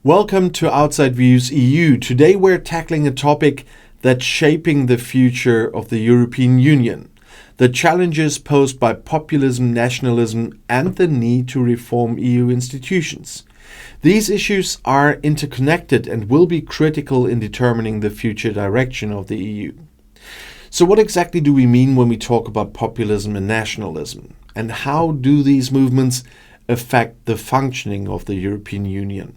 Welcome to Outside Views EU. Today we're tackling a topic that's shaping the future of the European Union: the challenges posed by populism, nationalism, and the need to reform EU institutions. These issues are interconnected and will be critical in determining the future direction of the EU. So what exactly do we mean when we talk about populism and nationalism? And how do these movements affect the functioning of the European Union?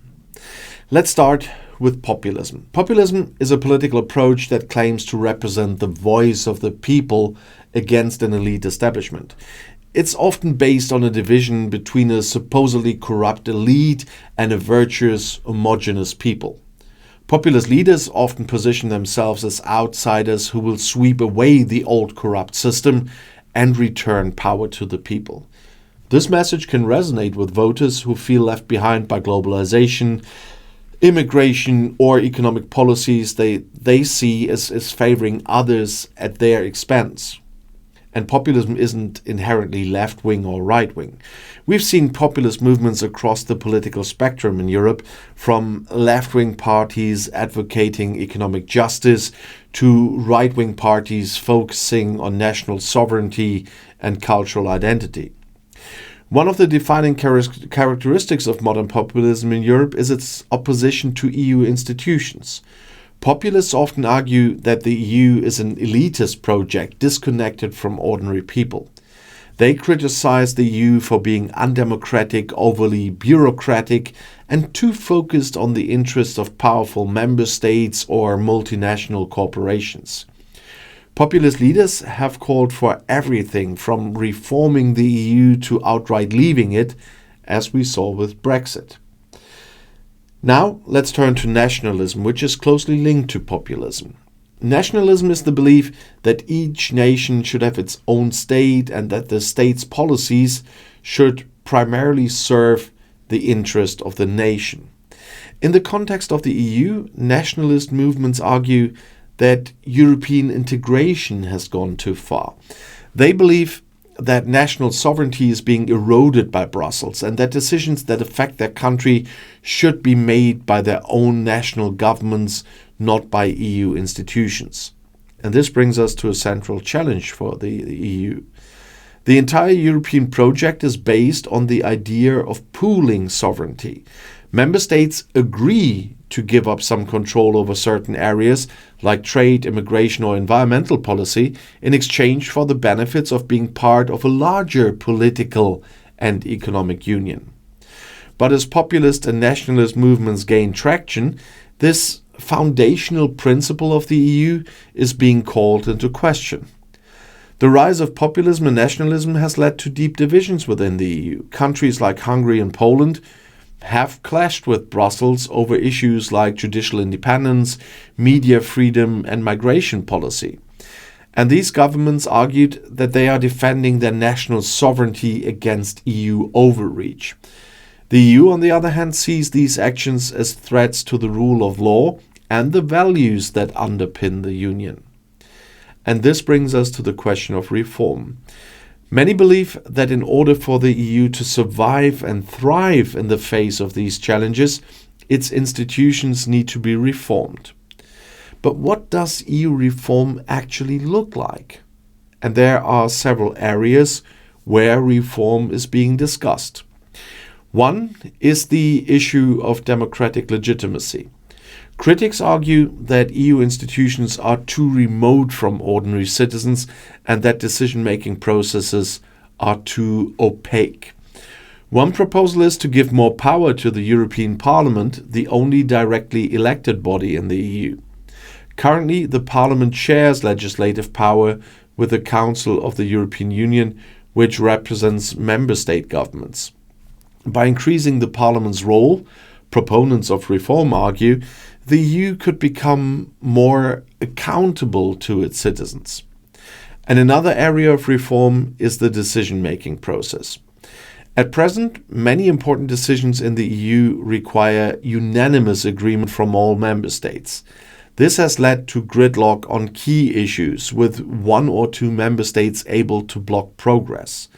Let's start with populism. Populism is a political approach that claims to represent the voice of the people against an elite establishment. It's often based on a division between a supposedly corrupt elite and a virtuous, homogeneous people. Populist leaders often position themselves as outsiders who will sweep away the old corrupt system and return power to the people. This message can resonate with voters who feel left behind by globalization, immigration, or economic policies they see as favoring others at their expense. And populism isn't inherently left-wing or right-wing. We've seen populist movements across the political spectrum in Europe, from left-wing parties advocating economic justice to right-wing parties focusing on national sovereignty and cultural identity. One of the defining characteristics of modern populism in Europe is its opposition to EU institutions. Populists often argue that the EU is an elitist project disconnected from ordinary people. They criticize the EU for being undemocratic, overly bureaucratic, and too focused on the interests of powerful member states or multinational corporations. Populist leaders have called for everything from reforming the EU to outright leaving it, as we saw with Brexit. Now, let's turn to nationalism, which is closely linked to populism. Nationalism is the belief that each nation should have its own state and that the state's policies should primarily serve the interest of the nation. In the context of the EU, nationalist movements argue that European integration has gone too far. They believe that national sovereignty is being eroded by Brussels and that decisions that affect their country should be made by their own national governments, not by EU institutions. And this brings us to a central challenge for the EU. The entire European project is based on the idea of pooling sovereignty. Member states agree to give up some control over certain areas like trade, immigration, or environmental policy in exchange for the benefits of being part of a larger political and economic union. But as populist and nationalist movements gain traction, this foundational principle of the EU is being called into question. The rise of populism and nationalism has led to deep divisions within the EU. Countries like Hungary and Poland have clashed with Brussels over issues like judicial independence, media freedom, and migration policy. And these governments argued that they are defending their national sovereignty against EU overreach. The EU, on the other hand, sees these actions as threats to the rule of law and the values that underpin the Union. And this brings us to the question of reform. Many believe that in order for the EU to survive and thrive in the face of these challenges, its institutions need to be reformed. But what does EU reform actually look like? And there are several areas where reform is being discussed. One is the issue of democratic legitimacy. Critics argue that EU institutions are too remote from ordinary citizens and that decision-making processes are too opaque. One proposal is to give more power to the European Parliament, the only directly elected body in the EU. Currently, the Parliament shares legislative power with the Council of the European Union, which represents member state governments. By increasing the Parliament's role, proponents of reform argue, the EU could become more accountable to its citizens. And another area of reform is the decision-making process. At present, many important decisions in the EU require unanimous agreement from all member states. This has led to gridlock on key issues, with one or two member states able to block progress.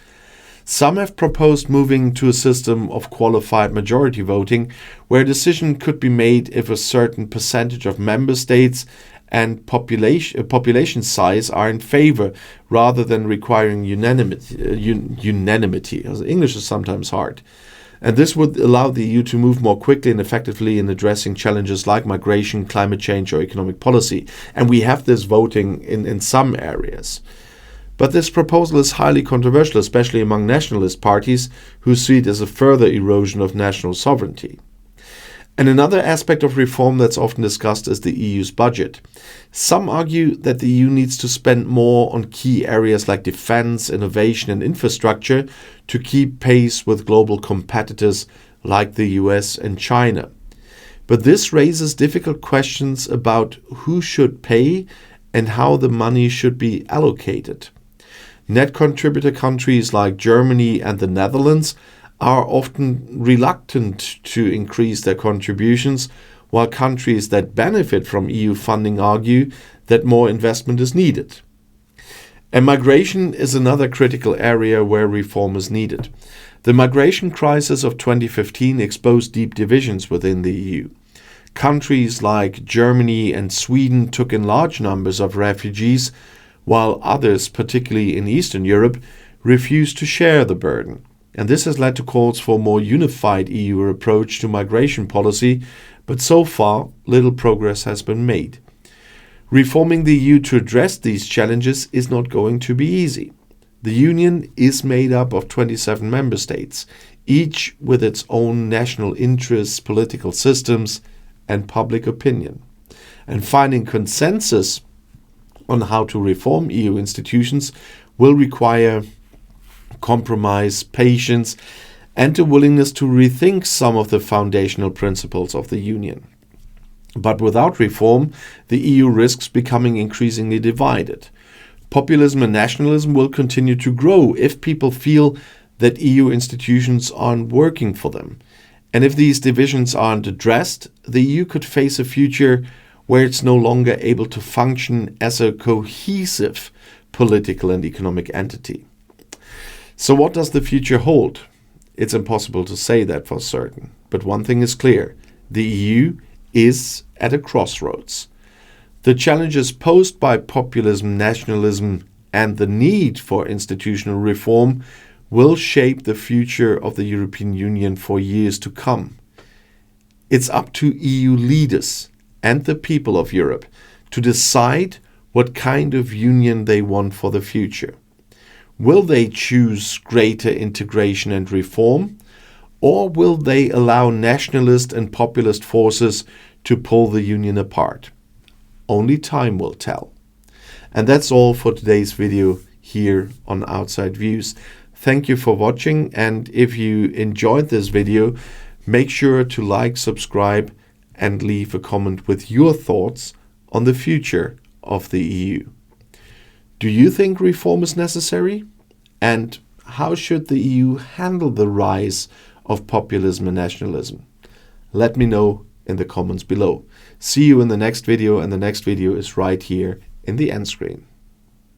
Some have proposed moving to a system of qualified majority voting, where a decision could be made if a certain percentage of member states and population size are in favor, rather than requiring unanimity. English is sometimes hard. And this would allow the EU to move more quickly and effectively in addressing challenges like migration, climate change, or economic policy. And we have this voting in some areas. But this proposal is highly controversial, especially among nationalist parties who see it as a further erosion of national sovereignty. And another aspect of reform that's often discussed is the EU's budget. Some argue that the EU needs to spend more on key areas like defense, innovation, and infrastructure to keep pace with global competitors like the US and China. But this raises difficult questions about who should pay and how the money should be allocated. Net contributor countries like Germany and the Netherlands are often reluctant to increase their contributions, while countries that benefit from EU funding argue that more investment is needed. And migration is another critical area where reform is needed. The migration crisis of 2015 exposed deep divisions within the EU. Countries like Germany and Sweden took in large numbers of refugees, while others, particularly in Eastern Europe, refused to share the burden. And this has led to calls for a more unified EU approach to migration policy, but so far little progress has been made. Reforming the EU to address these challenges is not going to be easy. The Union is made up of 27 member states, each with its own national interests, political systems, and public opinion. And finding consensus on how to reform EU institutions will require compromise, patience, and a willingness to rethink some of the foundational principles of the Union. But without reform, the EU risks becoming increasingly divided. Populism and nationalism will continue to grow if people feel that EU institutions aren't working for them. And if these divisions aren't addressed, the EU could face a future where it's no longer able to function as a cohesive political and economic entity. So what does the future hold? It's impossible to say that for certain. But one thing is clear. The EU is at a crossroads. The challenges posed by populism, nationalism, and the need for institutional reform will shape the future of the European Union for years to come. It's up to EU leaders and the people of Europe to decide what kind of union they want for the future. Will they choose greater integration and reform, or will they allow nationalist and populist forces to pull the Union apart? Only time will tell. And that's all for today's video here on Outside Views. Thank you for watching, and if you enjoyed this video, make sure to like, subscribe, and leave a comment with your thoughts on the future of the EU. Do you think reform is necessary? And how should the EU handle the rise of populism and nationalism? Let me know in the comments below. See you in the next video, and the next video is right here in the end screen.